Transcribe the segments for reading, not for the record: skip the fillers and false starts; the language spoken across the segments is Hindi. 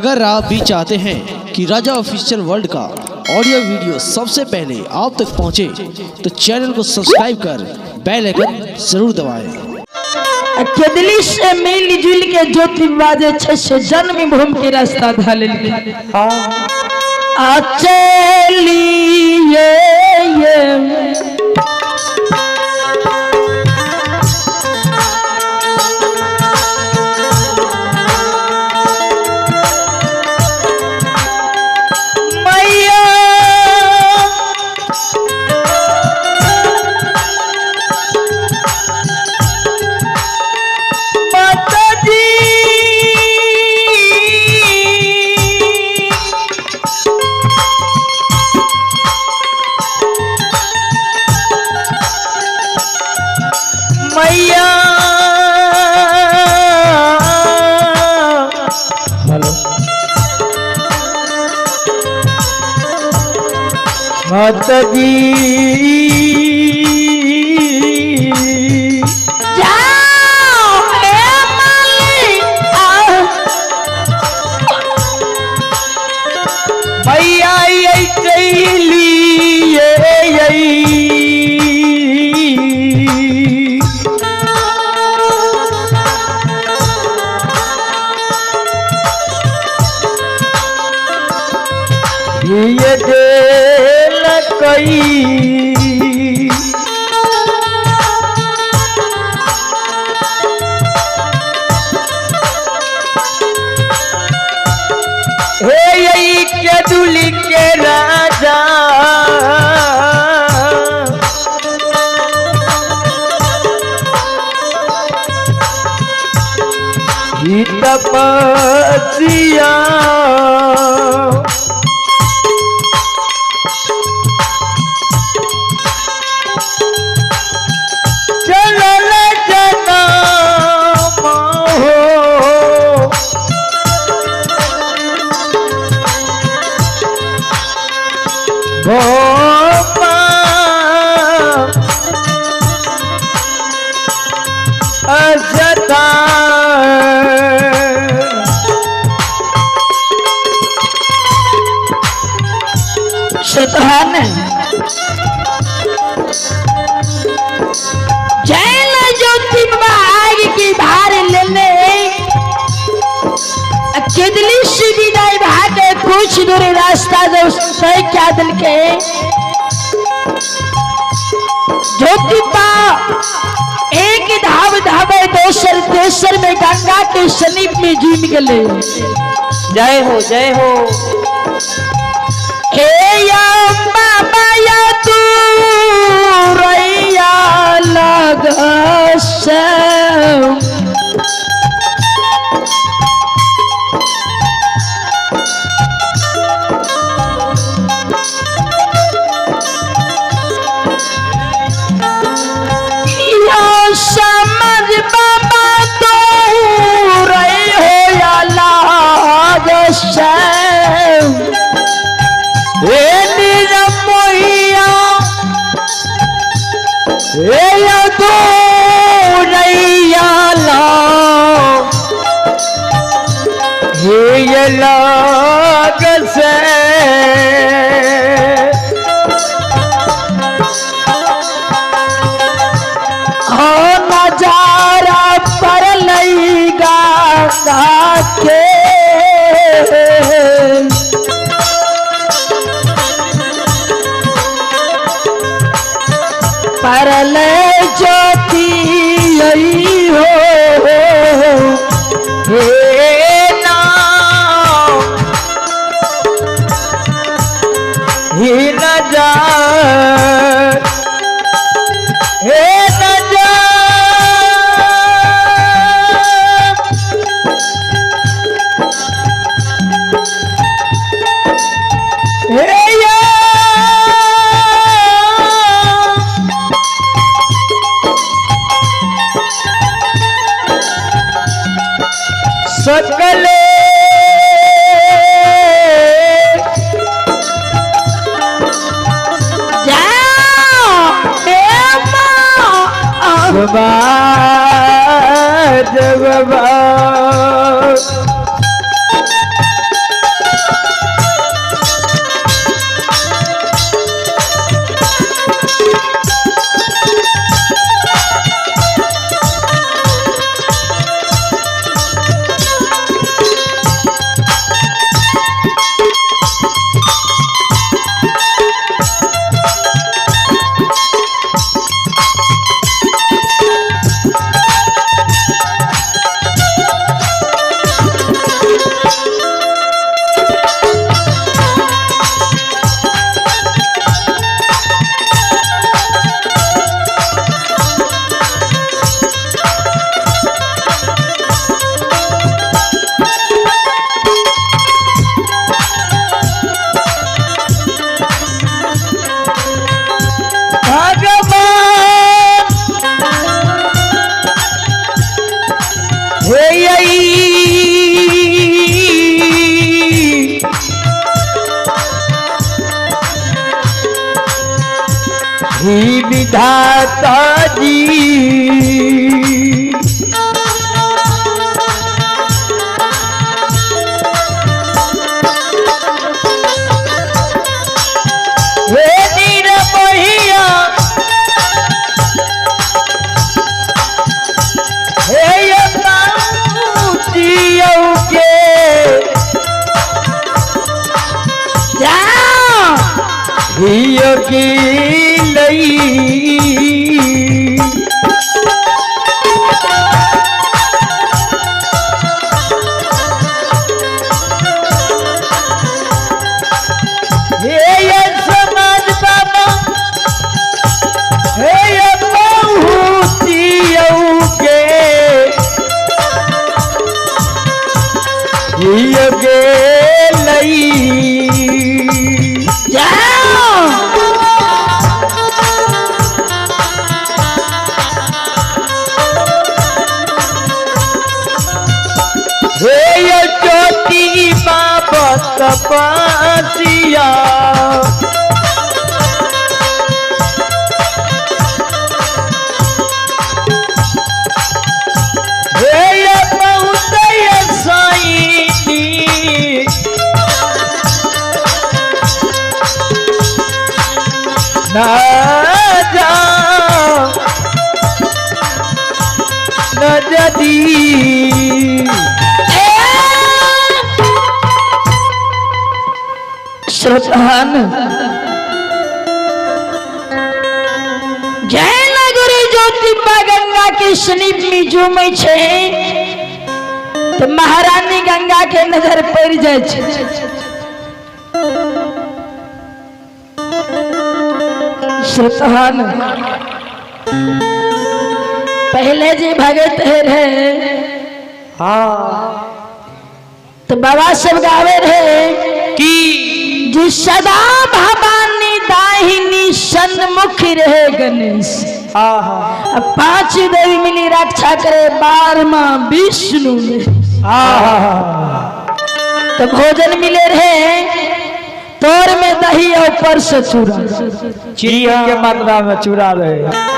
अगर आप भी चाहते हैं कि राजा ऑफिशियल वर्ल्ड का ऑडियो वीडियो सबसे पहले आप तक पहुंचे, तो चैनल को सब्सक्राइब कर बेल आइकन जरूर दबाएं। केदली से मिल जुल के ज्योति बाजे से जन्मभूमि के रास्ता ढाल चलिए मैया माता जी मैया ये दिल कई हे यही के दुली के राजा ही तपस्या शतहान जैन ज्योति आग की भार ले ले केदली से विदाई भागे कुछ दूर रास्ता जो तय क्या दिल के ज्योति पा एक धाव धावे दोसर तेसर में गंगा के समीप में जीम गले। जय हो जय हो। या बाबा या तू रैया लग समझ बाबा तो रही हो या लाग लाग से नजारा पर लईगा के परले ज्योति यही हो हे नाम ही न जा हे न जा सकले ही विधाता जी। हे निरमोहिया हे यताऊतियों के हियो की लई। हे ये समाज बाबा हे ये बहुतियों के हियो के लई। हे ज्योति बाबा तपसिया हे बहुत साईनी ना जा न जदी। श्रोतान जैन गुरु ज्योतिबा गंगा के समीप में झूमै छे तो महारानी गंगा के नजर पड़ जाए छे। श्रोतान पहले जी भगत रहे तो बाबा सब गावे रहे कि जो सदा भवानी दाहिनी सन्मुख रहे गणेश। अब 5 देवी मिली रक्षा करे 12वां विष्णु में। तो भोजन मिले रहे तोर में दही और ऊपर से चूड़ा चिड़िया के मात्रा में चूड़ा रहे।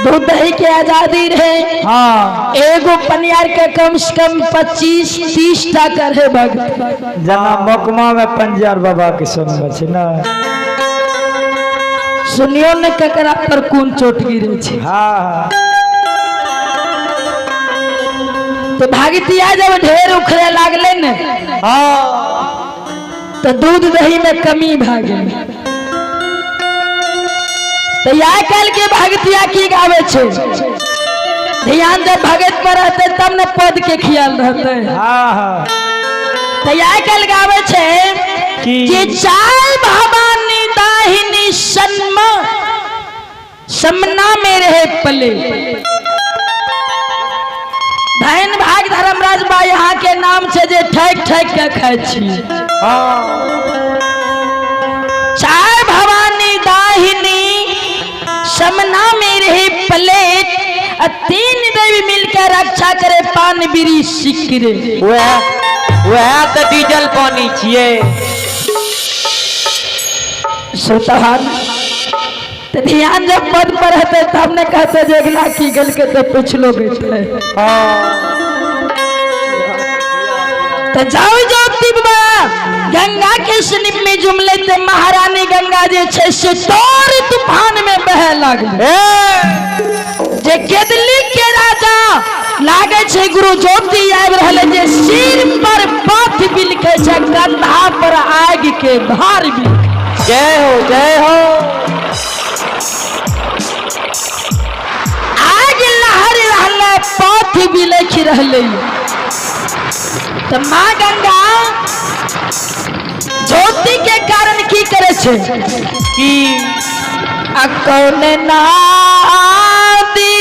दूध दही के आजादी रहे। हाँ एगो पनियार के कम से कम 25-30 टका रहे भगत। जना मकमा में पंजार बाबा के सुन ना सुनियो ने ककरा पर कौन चोट गिरे छे। हाँ तो भागतिया जब ढेर उखड़े लागले ने तो दूध दही में कमी भागे। तो या कल के भगतिया की गावे छे ध्यान जब भगत पर रहते तब न पद के ख्याल रहते। तो या कल गावे छे कि चाय भवानी दाहिनी सन्मा समना में रहे पले। धन भाग धर्मराज बा यहाँ के नाम से जे ठेक ठेक के खाए छी। चाय भवानी दाहिनी समना में रहे प्लेट 3 देवी मिलकर रक्षा करे पान बीरी सिकरे। वह तो डीजल पानी छिए। श्रोतान तो ध्यान जब पद पर रहते तब ने कहते जगला की गल के तो पूछ लो बेटे। तो जाओ ज्योतिबा गंगा के समीप में जुमले ते महारानी गंगा जे छे से तोर तूफान में बहे लागले। जे केदली के राजा लागे छे गुरु ज्योति आब रहले जे सिर पर पाथ बिलखे छे कंधा पर आग के भार भी। जय हो जय हो। आग लहर रहले पाथ बिलख रहले। तो माँ गंगा ज्योति के कारण की करे छे कि कौन नादी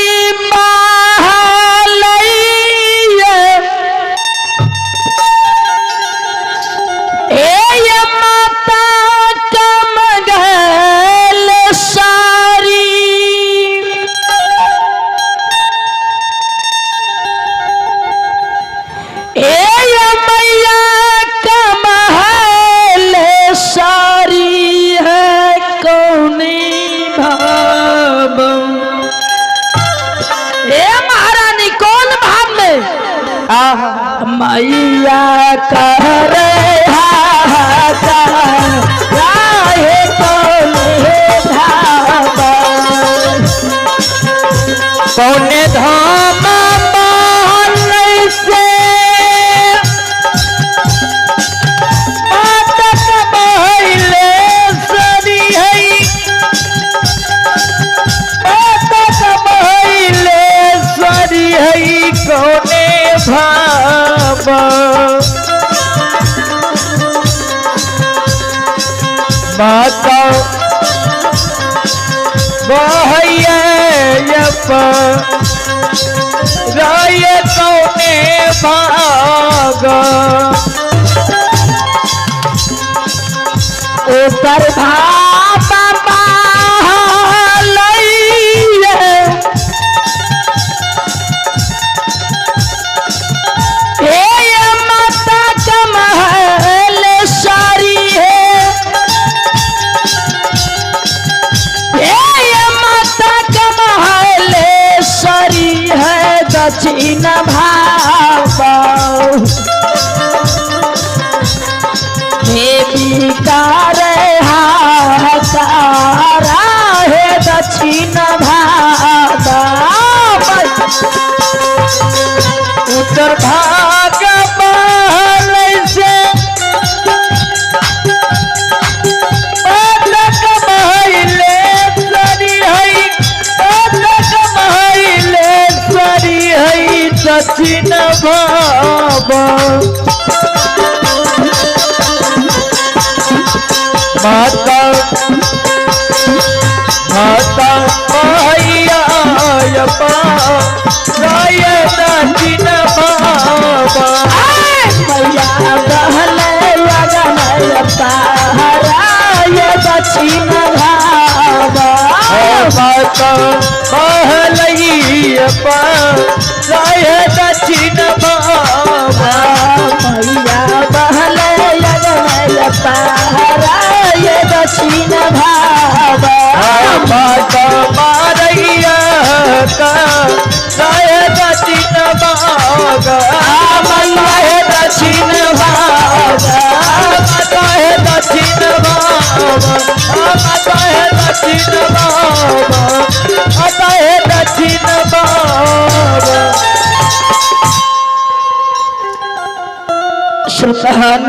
सारी है कौन मैया कह रे हाहाकार राहे कौने धाम कौने धाम महल से मातक बहिले सरी है मातक बहिले सरी है कौने भाव माता बहैया राय कौने भाग उतर भापा लइए हे माता कमहल सारी है हे माता कमहल सारी है दक्षिण भाव देवी कार हाहाकारा है दक्षिण भाग उत्तर भाग महल से मातक बहिले सरी है मातक बहिले सरी है दक्षिण भाव माता माता मैया राय दक्षिण बाबा मैया बहल लगन ताराय दक्षिण भाव माता महलैया राय दक्षिण बाबा मैया बहल लगन ताराय दक्षिण भाव माता मारैया राय दक्षिण बाबा मैया दक्षिण भाव माता है दक्षिण बाबा माता है दक्षिण बाबा माता है दक्षिण बाबा श्रोतहन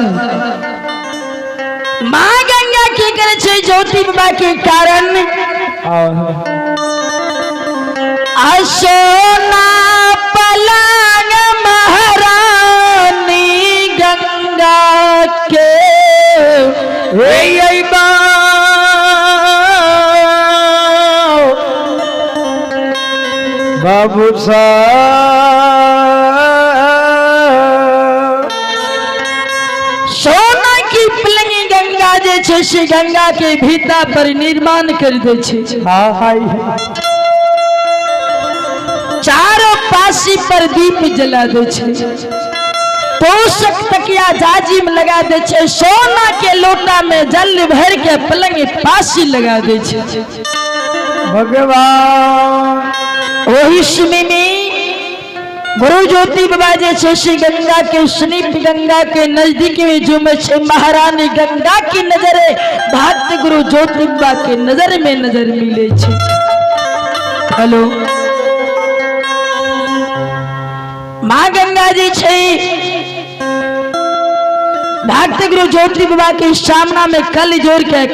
माँ गंगा की करे छे ज्योति बाबा के कारण सोना पलंग महारानी गंगा के बाबू साहब सोना की पलंगी गंगा जे छे से गंगा के भीतर पर निर्माण कर दे छे हाँ हाय चारों पासी पर दीप जला दे छे तोषक तकिया जाजिम लगा दे छे सोना के लोटा में जल भर के पलंग पासी लगा दे छे भगवान वही समय में गुरु ज्योति बाबा जे छे श्री गंगा के समीप गंगा के नजदीक में जो में छे महारानी गंगा की नजरे भक्त गुरु ज्योति बाबा के नजर में नजर मिले छे। हेलो माँ गंगा जी छे भक्त गुरु ज्योति बाबा के सामना में कल जोड़ के